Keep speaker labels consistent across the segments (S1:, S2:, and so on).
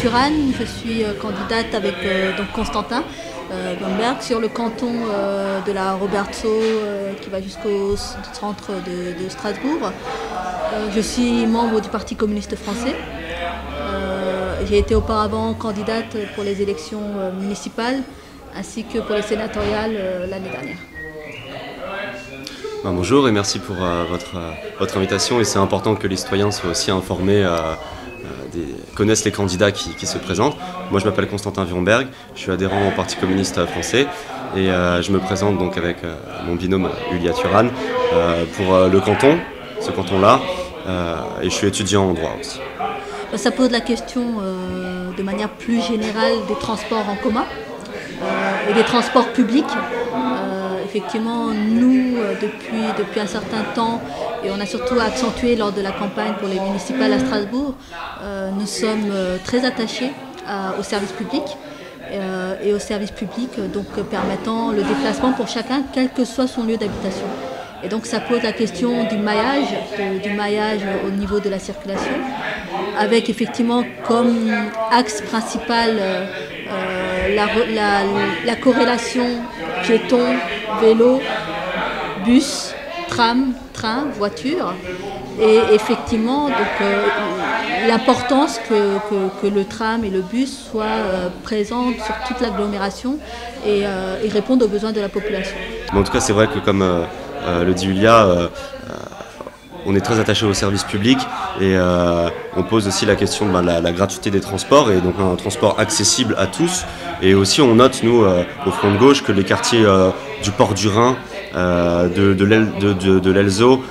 S1: Turane, je suis candidate avec donc Constantin Wimberg sur le canton de la Roberto qui va jusqu'au centre de Strasbourg. Je suis membre du Parti communiste français. J'ai été auparavant candidate pour les élections municipales ainsi que pour les sénatoriales l'année dernière.
S2: Bonjour et merci pour votre invitation. Et c'est important que les citoyens soient aussi informés, connaissent les candidats qui se présentent. Moi je m'appelle Constantin Wimberg, je suis adhérent au Parti communiste français et je me présente donc avec mon binôme Yulia Turane pour le canton, ce canton-là, et je suis étudiant en droit aussi.
S1: Ça pose la question de manière plus générale des transports en commun et des transports publics. Effectivement, nous, depuis un certain temps, et on a surtout accentué lors de la campagne pour les municipales à Strasbourg, nous sommes très attachés au service public et au service public donc permettant le déplacement pour chacun, quel que soit son lieu d'habitation. Et donc ça pose la question du maillage au niveau de la circulation, avec effectivement comme axe principal la corrélation piéton, vélo, bus, tram, train, voiture, et effectivement l'importance que le tram et le bus soient présents sur toute l'agglomération et répondent aux besoins de la population.
S2: Mais en tout cas, c'est vrai que comme le dit Yulia, on est très attaché au service public et on pose aussi la question de la gratuité des transports et donc un transport accessible à tous. Et aussi on note, nous, au Front de Gauche, que les quartiers du port du Rhin, de l'Elzo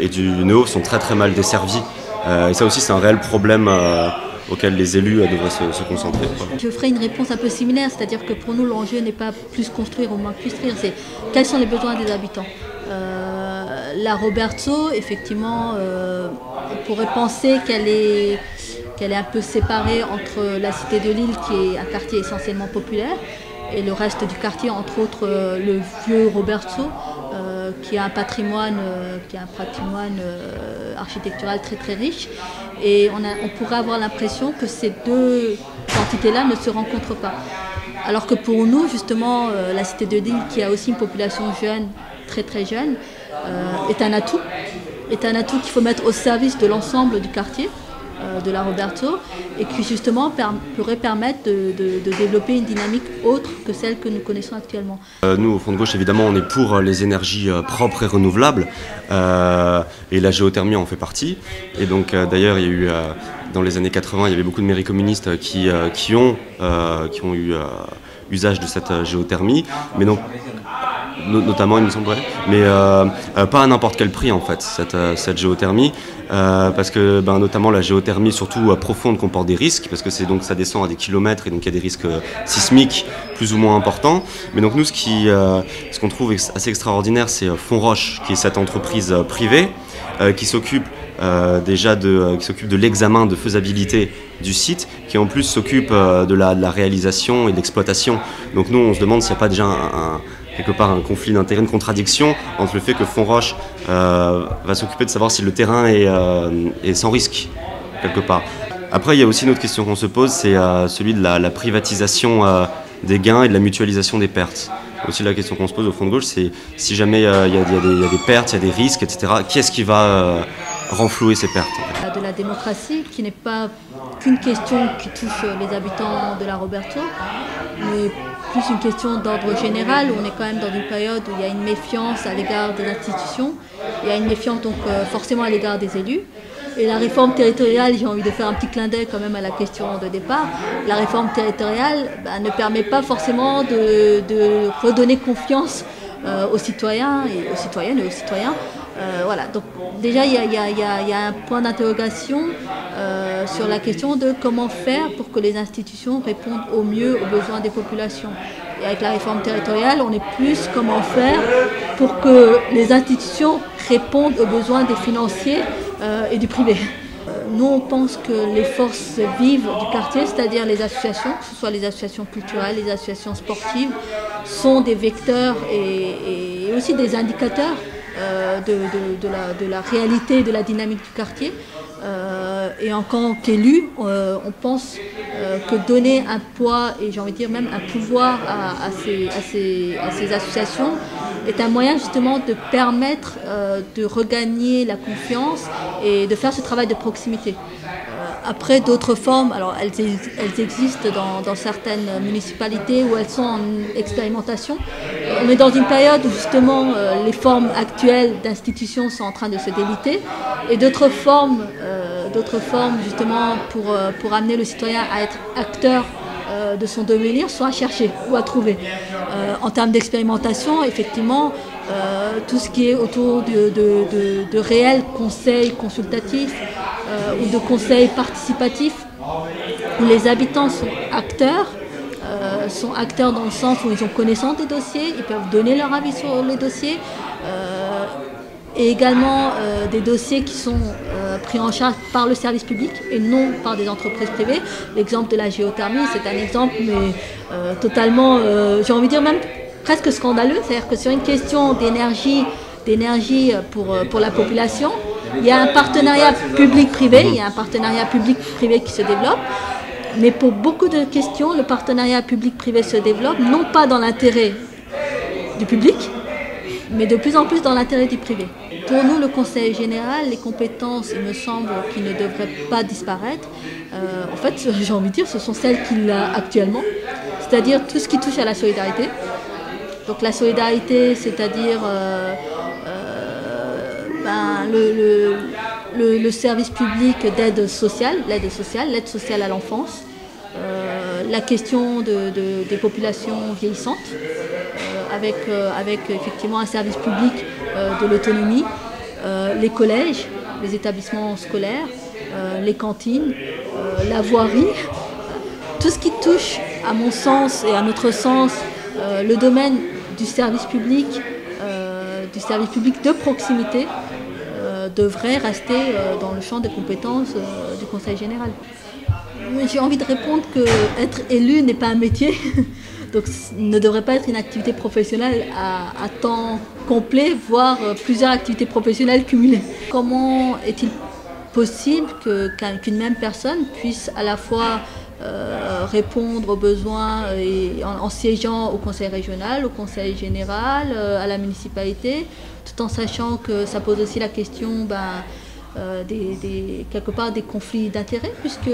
S2: et du Neo sont très mal desservis. Et ça aussi c'est un réel problème auquel les élus devraient se concentrer.
S1: Je ferai une réponse un peu similaire, c'est-à-dire que pour nous l'enjeu n'est pas plus construire ou moins construire, c'est quels sont les besoins des habitants. La Roberto, effectivement, on pourrait penser qu'elle est un peu séparée entre la cité de Lille, qui est un quartier essentiellement populaire, et le reste du quartier, entre autres le vieux Roberto, qui a un patrimoine, architectural très riche. Et on pourrait avoir l'impression que ces deux entités-là ne se rencontrent pas. Alors que pour nous, justement, la cité de Lille, qui a aussi une population jeune, très jeune, est un atout qu'il faut mettre au service de l'ensemble du quartier de la Roberto et qui justement pourrait permettre de développer une dynamique autre que celle que nous connaissons actuellement.
S2: Nous, au Front de Gauche, évidemment, on est pour les énergies propres et renouvelables et la géothermie en fait partie. Et donc, d'ailleurs, il y a eu, dans les années 80, il y avait beaucoup de mairies communistes qui ont eu usage de cette géothermie, mais donc notamment il me semblerait, mais pas à n'importe quel prix en fait cette géothermie, parce que notamment la géothermie surtout profonde comporte des risques, parce que ça descend à des kilomètres et donc il y a des risques sismiques plus ou moins importants. Mais donc nous ce qu'on trouve assez extraordinaire, c'est Fonroche, qui est cette entreprise privée qui s'occupe de l'examen de faisabilité du site, qui en plus s'occupe de la réalisation et de l'exploitation. Donc nous on se demande s'il n'y a pas déjà quelque part un conflit d'intérêt, une contradiction entre le fait que Fonroche va s'occuper de savoir si le terrain est sans risque, quelque part. Après, il y a aussi une autre question qu'on se pose, c'est celui de la privatisation des gains et de la mutualisation des pertes. Aussi la question qu'on se pose au Front de Gauche, c'est si jamais il y a des pertes, il y a des risques, etc., qui est-ce qui va renflouer ces pertes en fait.
S1: De la démocratie, qui n'est pas qu'une question qui touche les habitants de la Roberto, mais plus une question d'ordre général, où on est quand même dans une période où il y a une méfiance à l'égard des institutions, il y a une méfiance donc forcément à l'égard des élus. Et la réforme territoriale, j'ai envie de faire un petit clin d'œil quand même à la question de départ, la réforme territoriale ne permet pas forcément de redonner confiance aux citoyens et aux citoyennes et aux citoyens. Voilà, donc déjà il y a un point d'interrogation sur la question de comment faire pour que les institutions répondent au mieux aux besoins des populations. Et avec la réforme territoriale, on est plus comment faire pour que les institutions répondent aux besoins des financiers et du privé. Nous, on pense que les forces vives du quartier, c'est-à-dire les associations, que ce soit les associations culturelles, les associations sportives, sont des vecteurs et aussi des indicateurs de la réalité, de la dynamique du quartier. Et en tant qu'élu, on pense que donner un poids et j'ai envie de dire même un pouvoir à ces associations est un moyen justement de permettre de regagner la confiance et de faire ce travail de proximité. Après, d'autres formes, alors elles existent dans certaines municipalités où elles sont en expérimentation. On est dans une période où justement les formes actuelles d'institutions sont en train de se déliter et d'autres formes justement pour amener le citoyen à être acteur de son devenir sont à chercher ou à trouver. En termes d'expérimentation, effectivement, tout ce qui est autour de réels conseils consultatifs ou de conseils participatifs où les habitants sont acteurs dans le sens où ils ont connaissance des dossiers, ils peuvent donner leur avis sur les dossiers et également des dossiers qui sont pris en charge par le service public et non par des entreprises privées. L'exemple de la géothermie, c'est un exemple mais totalement, j'ai envie de dire même presque scandaleux, c'est-à-dire que sur une question d'énergie pour la population, il y a un partenariat public-privé, qui se développe, mais pour beaucoup de questions, le partenariat public-privé se développe non pas dans l'intérêt du public, mais de plus en plus dans l'intérêt du privé. Pour nous, le Conseil général, les compétences, il me semble, qui ne devraient pas disparaître, en fait, j'ai envie de dire, ce sont celles qu'il a actuellement, c'est-à-dire tout ce qui touche à la solidarité. Donc la solidarité, c'est-à-dire le service public d'aide sociale, l'aide sociale à l'enfance, la question des populations vieillissantes, avec effectivement un service public de l'autonomie, les collèges, les établissements scolaires, les cantines, la voirie, tout ce qui touche, à mon sens et à notre sens, le domaine du service public de proximité devrait rester dans le champ des compétences du Conseil général. J'ai envie de répondre que être élu n'est pas un métier, donc ne devrait pas être une activité professionnelle à temps complet, voire plusieurs activités professionnelles cumulées. Comment est-il possible qu'une même personne puisse à la fois répondre aux besoins en siégeant au conseil régional, au conseil général, à la municipalité, tout en sachant que ça pose aussi la question quelque part des conflits d'intérêts, puisque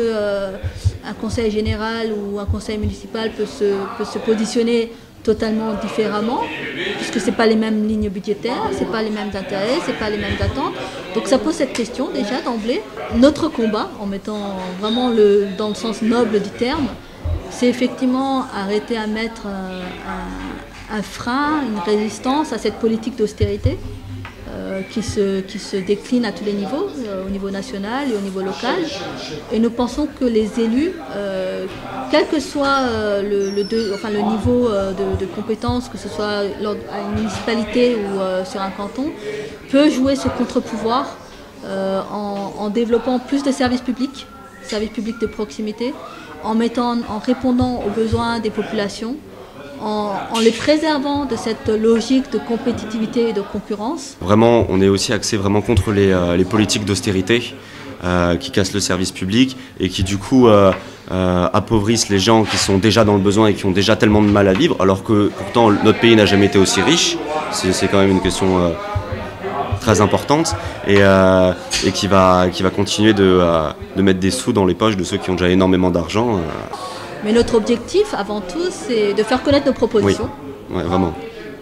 S1: un conseil général ou un conseil municipal peut se positionner totalement différemment, puisque ce n'est pas les mêmes lignes budgétaires, ce n'est pas les mêmes intérêts, ce n'est pas les mêmes attentes. Donc ça pose cette question déjà d'emblée. Notre combat, en mettant vraiment dans le sens noble du terme, c'est effectivement arrêter à mettre un frein, une résistance à cette politique d'austérité qui se décline à tous les niveaux, au niveau national et au niveau local. Et nous pensons que les élus, quel que soit le niveau de compétence, que ce soit à une municipalité ou sur un canton, peut jouer ce contre-pouvoir en développant plus de services publics de proximité, en répondant aux besoins des populations, en les préservant de cette logique de compétitivité et de concurrence.
S2: Vraiment, on est aussi axé vraiment contre les politiques d'austérité qui cassent le service public et qui du coup appauvrissent les gens qui sont déjà dans le besoin et qui ont déjà tellement de mal à vivre, alors que pourtant notre pays n'a jamais été aussi riche. C'est quand même une question très importante et qui va continuer de mettre des sous dans les poches de ceux qui ont déjà énormément d'argent.
S1: Mais notre objectif, avant tout, c'est de faire connaître nos propositions.
S2: Oui, vraiment.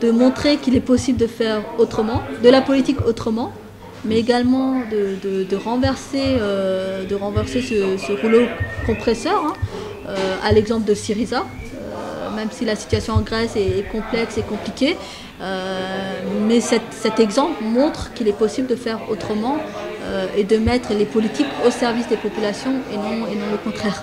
S1: De montrer qu'il est possible de faire autrement, de la politique autrement, mais également de renverser ce rouleau compresseur, à l'exemple de Syriza, même si la situation en Grèce est complexe et compliquée. Mais cet exemple montre qu'il est possible de faire autrement et de mettre les politiques au service des populations et non le contraire.